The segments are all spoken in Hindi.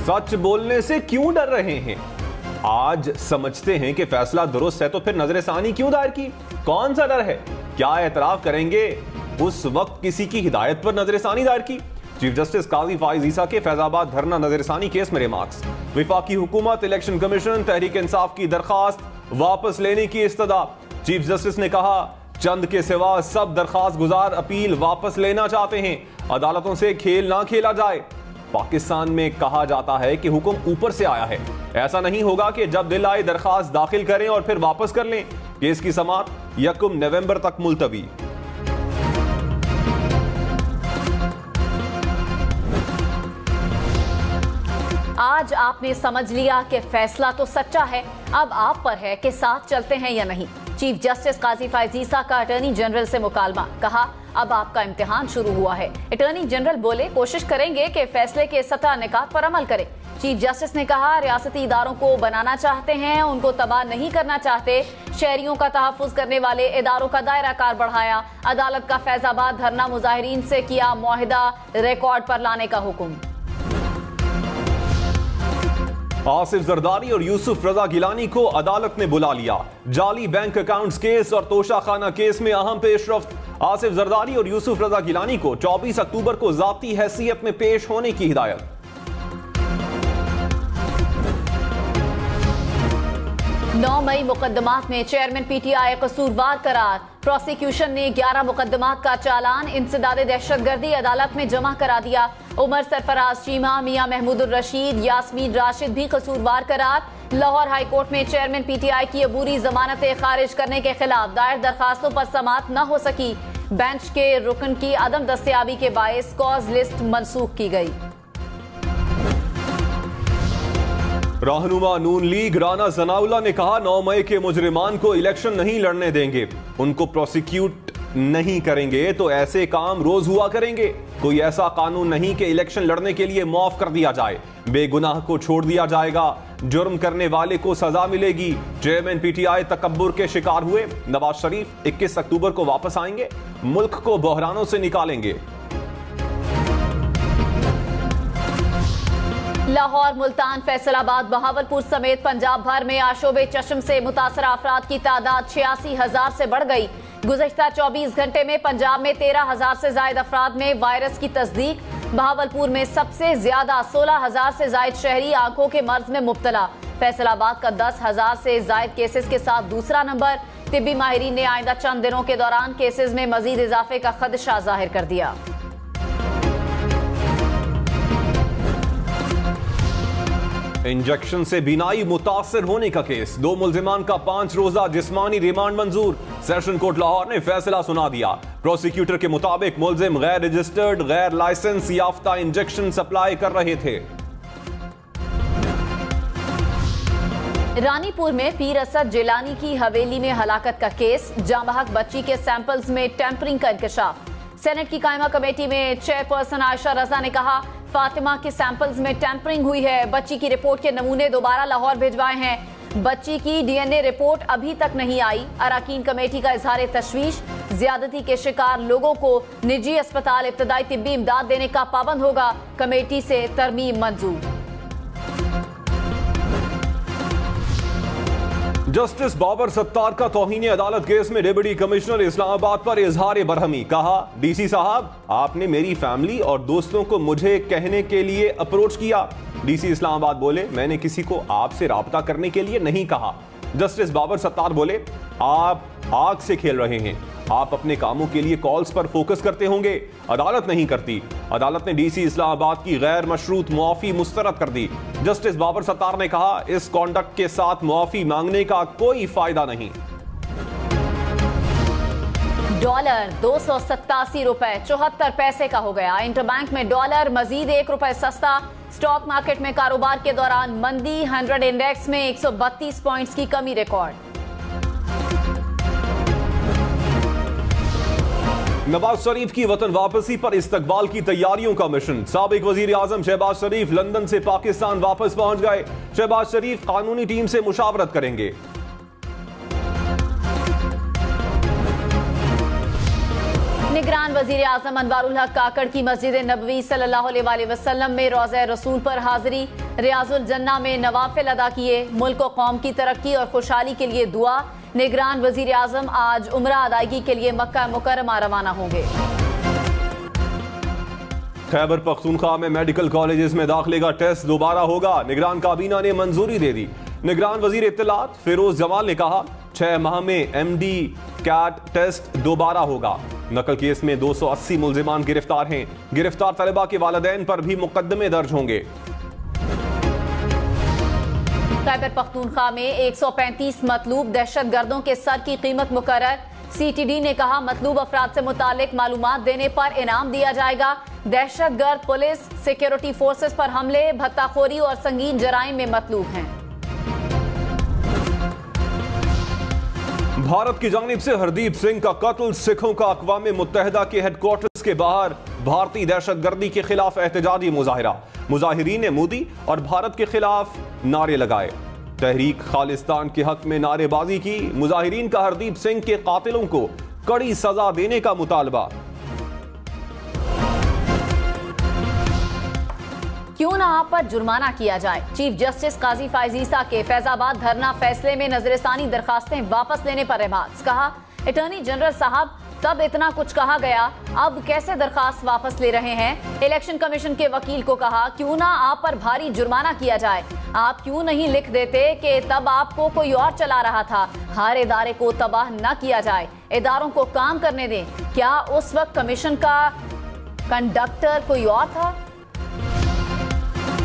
सच बोलने से क्यों डर रहे हैं? आज समझते हैं कि फैसला दुरुस्त है, तो फिर नजरसानी क्यों दायर की? कौन सा डर है? क्या एतराफ करेंगे उस वक्त किसी की हिदायत पर नजरसानी दायर की? चीफ जस्टिस काजी फाइज ईसा के फैजाबाद धरना नजरसानी केस में रिमार्क्स। विफाकी हुकूमत, इलेक्शन कमीशन, तहरीक इंसाफ की दरखास्त वापस लेने की इस्तदा। चीफ जस्टिस ने कहा, चंद के सिवा सब दरखास्त गुजार अपील वापस लेना चाहते हैं। अदालतों से खेल ना खेला जाए। पाकिस्तान में कहा जाता है कि हुक्म ऊपर से आया है। ऐसा नहीं होगा कि जब दिल आए दरखास्त दाखिल करें और फिर वापस कर लें। केस की समाअत 1 नवंबर तक मुलतवी। आज आपने समझ लिया कि फैसला तो सच्चा है, अब आप पर है कि साथ चलते हैं या नहीं। चीफ जस्टिस काजी फाइज ईसा का अटॉर्नी जनरल से मुकालमा। कहा, अब आपका इम्तिहान शुरू हुआ है। अटॉर्नी जनरल बोले, कोशिश करेंगे कि फैसले के सतह निकात पर अमल करें। चीफ जस्टिस ने कहा, रियासती इदारों को बनाना चाहते हैं, उनको तबाह नहीं करना चाहते। शहरियों का तहफ़्फ़ुज़ करने वाले इदारों का दायरा कार बढ़ाया। अदालत का फैजाबाद धरना मुजाहिरीन से किया मुआहिदा रिकॉर्ड पर लाने का हुक्म। आसिफ जरदारी और यूसुफ रजा गिलानी को अदालत ने बुला लिया। जाली बैंक अकाउंट्स केस और तोशाखाना केस में अहम पेशरफ्त। आसिफ जरदारी और यूसुफ रजा गिलानी को 24 अक्टूबर को जाती हैसियत में पेश होने की हिदायत। 9 मई मुकदमात में चेयरमैन पीटीआई कसूरवार करार। प्रोसिक्यूशन ने 11 मुकदमात का चालान इंसदाद दहशतगर्दी अदालत में जमा करा दिया। उमर सरफराज चीमा, मियां महमूदुर रशीद, यास्मीन राशिद भी कसूरवार करार। लाहौर हाई कोर्ट में चेयरमैन पीटीआई की अबूरी जमानतें खारिज करने के खिलाफ दायर दरखास्तों पर समाअत न हो सकी। बेंच के रुकन की अदम दस्तयाबी के बायस कॉज लिस्ट मनसूख की गई। रहनुमा नून लीग राना सनाउल्लाह ने कहा, 9 मई के मुजरिमान को इलेक्शन नहीं लड़ने देंगे, उनको प्रोसिक्यूट नहीं करेंगे तो ऐसे काम रोज हुआ करेंगे। कोई ऐसा कानून नहीं कि इलेक्शन लड़ने के लिए माफ कर दिया जाए। बेगुनाह को छोड़ दिया जाएगा, जुर्म करने वाले को सजा मिलेगी। चेयरमैन पीटीआई तकब्बुर के शिकार हुए। नवाज शरीफ 21 अक्टूबर को वापस आएंगे, मुल्क को बहरानों से निकालेंगे। लाहौर, मुल्तान, फैसलाबाद, बहावलपुर समेत पंजाब भर में आशोबे चश्म से मुतासरा अफराद की तादाद 86,000 से बढ़ गई। गुज़श्ता 24 घंटे में पंजाब में 13,000 से जायद अफराद में वायरस की तस्दीक। बहावलपुर में सबसे ज्यादा 16,000 से जायद शहरी आंखों के मर्ज में मुब्तला। फैसलाबाद का 10,000 से जायद केसेस के साथ दूसरा नंबर। तिब्बी माहिरीन ने आइंदा चंद दिनों के दौरान केसेस में मजीद इजाफे का खदशा जाहिर कर दिया। इंजेक्शन से बीनाई मुतासर होने का केस। 2 मुल्जिमान का 5 रोजा जिस्मानी रिमांड मंजूर। सेशन कोर्ट लाहौर ने फैसला सुना दिया। प्रोसिक्यूटर के मुताबिक मुल्जिम गैर रजिस्टर्ड, गैर लाइसेंस याफ्ता इंजेक्शन सप्लाई कर रहे थे। रानीपुर में पीर असद जिलानी की हवेली में हलाकत का केस। जांबहक बच्ची के सैंपल्स में टेम्परिंग का इंकशाफ। सेनेट की कायमा कमेटी में चेयरपर्सन आयशा रजा ने कहा, फातिमा के सैंपल्स में टेम्परिंग हुई है। बच्ची की रिपोर्ट के नमूने दोबारा लाहौर भिजवाए हैं। बच्ची की डीएनए रिपोर्ट अभी तक नहीं आई। अरकान कमेटी का इजहार तशवीश। ज्यादती के शिकार लोगों को निजी अस्पताल इब्तदाई तिब्बी इमदाद देने का पाबंद होगा। कमेटी से तरमीम मंजूर। जस्टिस बाबर सत्तार का तौहीन अदालत केस में डिप्टी कमिश्नर इस्लामाबाद पर इजहार बरहमी। कहा, डीसी साहब, आपने मेरी फैमिली और दोस्तों को मुझे कहने के लिए अप्रोच किया। डीसी इस्लामाबाद बोले, मैंने किसी को आपसे राब्ता करने के लिए नहीं कहा। जस्टिस बाबर सत्तार बोले, आप आग से खेल रहे हैं। आप अपने कामों के लिए कॉल्स पर फोकस करते होंगे, अदालत नहीं करती। अदालत ने डीसी इस्लामाबाद की गैर मशरूत मुआफी मुस्तरद कर दी। जस्टिस बाबर सत्तार ने कहा, इस कॉन्डक्ट के साथ मुआफी मांगने का कोई फायदा नहीं। डॉलर 287 रुपए 74 पैसे का हो गया। इंटरबैंक में डॉलर मजीद 1 रुपए सस्ता। स्टॉक मार्केट में कारोबार के दौरान मंदी। 100 इंडेक्स में 132 पॉइंट्स की कमी रिकॉर्ड। नवाज शरीफ की वतन वापसी पर इस्तकबाल की तैयारियों का मिशन। साबिक वजीर आजम शहबाज शरीफ लंदन से पाकिस्तान वापस पहुंच गए। शहबाज शरीफ कानूनी टीम से मुशावरत करेंगे। निगरान वजीर आजम अनवारुल हक काकड़ की मस्जिद नबवी सल्लल्लाहु अलैहि वसल्लम में रोज़े रसूल पर हाजिरी, रियाजुल जन्ना में नवाफिल अदा किए, मुल्क और कौम की तरक्की और खुशहाली के लिए दुआ। निगरान वजीर आजम आज उम्रा अदायगी के लिए मक्का मुकर्रमा रवाना होंगे। खैबर पख्तूनख्वा में मेडिकल कॉलेजेस में दाखिले का टेस्ट दोबारा होगा, निगरान काबीना ने मंजूरी दे दी। निगरान वजीर इत्तलात फिरोज जमाल ने कहा 6 माह में MD कैट टेस्ट दोबारा होगा। नकल केस में 280 मुल्जिमान गिरफ्तार हैं। गिरफ्तार तलबा के वालिदैन पर भी मुकदमे दर्ज होंगे। खैबर पख्तूनख्वा में 135 मतलूब दहशतगर्दों के सर की कीमत मुकर्रर। CTD ने कहा मतलूब अफराद से मुतालिक मालूमात देने पर इनाम दिया जाएगा। दहशतगर्द पुलिस सिक्योरिटी फोर्सेस पर हमले, भत्ताखोरी और संगीन जराइम में मतलूब हैं। भारत की जानिब से हरदीप सिंह का कत्ल, सिखों का अक़वाम मुत्तहिदा के हेडक्वार्टर्स के बाहर भारतीय दहशतगर्दी के खिलाफ एहतजाजी मुजाहिरा। मुजाहिरीन ने मोदी और भारत के खिलाफ नारे लगाए। तहरीक खालिस्तान के हक में नारेबाजी की। मुजाहिरीन का हरदीप सिंह के कातिलों को कड़ी सजा देने का मुतालबा। क्यों ना आप पर जुर्माना किया जाए। चीफ जस्टिस काजी फायज ईसा के फैजाबाद धरना फैसले में नजरसानी दरखास्तें वापस लेने पर एबाज। कहा अटॉर्नी जनरल साहब तब इतना कुछ कहा गया, अब कैसे दरखास्त वापस ले रहे हैं। इलेक्शन कमीशन के वकील को कहा क्यों ना आप पर भारी जुर्माना किया जाए। आप क्यों नहीं लिख देते कि तब आपको कोई और चला रहा था। हर इदारे को तबाह न किया जाए, इदारों को काम करने दें। क्या उस वक्त कमीशन का कंडक्टर कोई और था।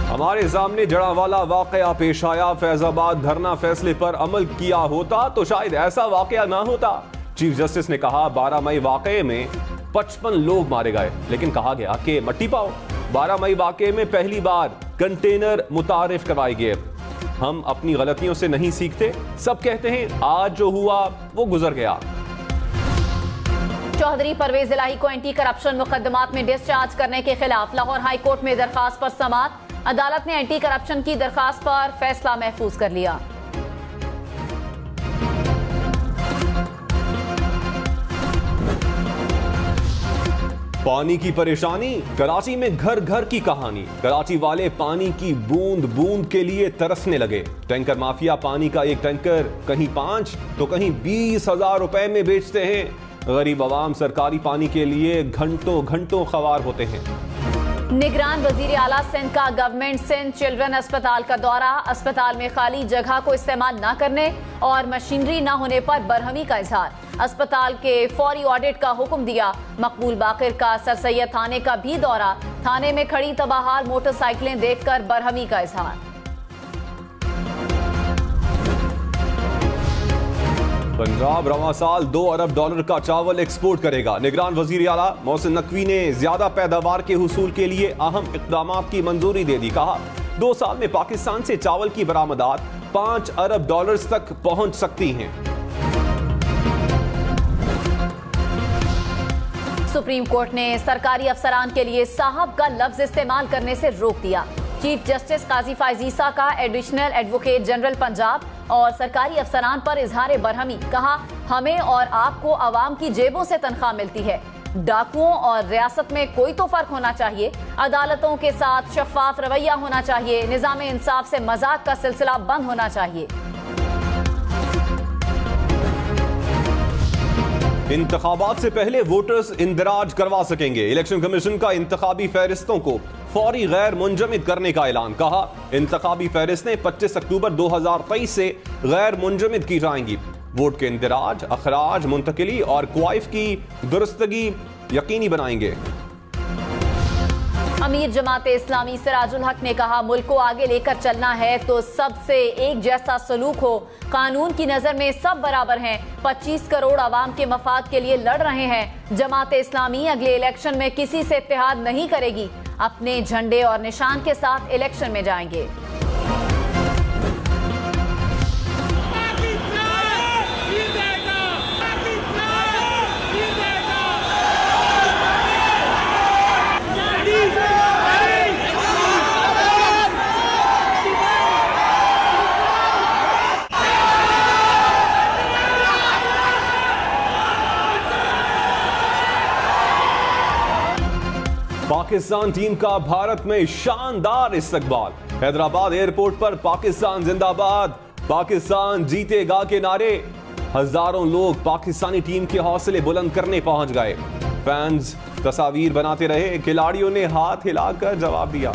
हमारे सामने जड़ावाला वाकया पेश आया। फैजाबाद धरना फैसले पर अमल किया होता तो शायद ऐसा वाकया ना होता। चीफ जस्टिस ने कहा 12 मई वाकये में 55 लोग मारे गए, लेकिन कहा गया कि मट्टी पाओ। 12 मई वाकये में पहली बार कंटेनर मुतारिफ करवाए गए। हम अपनी गलतियों से नहीं सीखते। सब कहते हैं आज जो हुआ वो गुजर गया। चौधरी परवेज इलाही को एंटी करप्शन मुकदमात में डिस्चार्ज करने के खिलाफ लाहौर हाई कोर्ट में दरखास्त पर समाअत। अदालत ने एंटी करप्शन की दरखास्त पर फैसला महफूज कर लिया। पानी की परेशानी, कराची में घर घर की कहानी। कराची वाले पानी की बूंद बूंद के लिए तरसने लगे। टैंकर माफिया पानी का एक टैंकर कहीं 5 तो कहीं 20,000 रुपए में बेचते हैं। गरीब आवाम सरकारी पानी के लिए घंटों घंटों ख्वार होते हैं। निगरान वजीर आला सिंध का गवर्नमेंट सिंध चिल्ड्रन अस्पताल का दौरा। अस्पताल में खाली जगह को इस्तेमाल न करने और मशीनरी न होने पर बरहमी का इजहार। अस्पताल के फौरी ऑडिट का हुक्म दिया। मकबूल बाकिर का सर सैयद थाने का भी दौरा। थाने में खड़ी तबाहार मोटरसाइकिलें देखकर बरहमी का इजहार। पंजाब रवां साल $2 अरब का चावल एक्सपोर्ट करेगा। निगरान वजीर आला मोहसिन नकवी ने ज्यादा पैदावार के हुसूल के लिए अहम इक़दामात की मंजूरी दे दी। कहा 2 साल में पाकिस्तान से चावल की बरामदात $5 अरब तक पहुंच सकती हैं। सुप्रीम कोर्ट ने सरकारी अफसरान के लिए साहब का लफ्ज इस्तेमाल करने से रोक दिया। चीफ जस्टिस काजी फायज ईसा का एडिशनल एडवोकेट जनरल पंजाब और सरकारी अफसरान पर इजहार बरहमी। कहा हमें और आपको आवाम की जेबों से तनख्वाह मिलती है। डाकुओं और रियासत में कोई तो फर्क होना चाहिए। अदालतों के साथ शफाफ रवैया होना चाहिए। निजाम इंसाफ से मजाक का सिलसिला बंद होना चाहिए। इंतखाबात से पहले वोटर्स इंदराज करवा सकेंगे। इलेक्शन कमीशन का इंतखाबी फहरिस्तों को फौरी गैर मुंजमिद करने का ऐलान। कहा इंतखाबी फहरिस्तें 25 अक्टूबर 2023 से गैर मुंजमिद की जाएंगी। वोट के इंदराज, अखराज, मुंतकिली और क्वाइफ की दुरुस्तगी यकीनी बनाएंगे। अमीर जमाते इस्लामी सिराजुल हक ने कहा मुल्क को आगे लेकर चलना है तो सबसे एक जैसा सलूक हो। कानून की नजर में सब बराबर हैं। 25 करोड़ आवाम के मफाद के लिए लड़ रहे हैं। जमाते इस्लामी अगले इलेक्शन में किसी से इत्तेहाद नहीं करेगी। अपने झंडे और निशान के साथ इलेक्शन में जाएंगे। पाकिस्तान टीम का भारत में शानदार इस्तकबाल। हैदराबाद एयरपोर्ट पर पाकिस्तान जिंदाबाद, पाकिस्तान जीतेगा के नारे। हजारों लोग पाकिस्तानी टीम के हौसले बुलंद करने पहुंच गए। फैंस तस्वीर बनाते रहे, खिलाड़ियों ने हाथ हिलाकर जवाब दिया।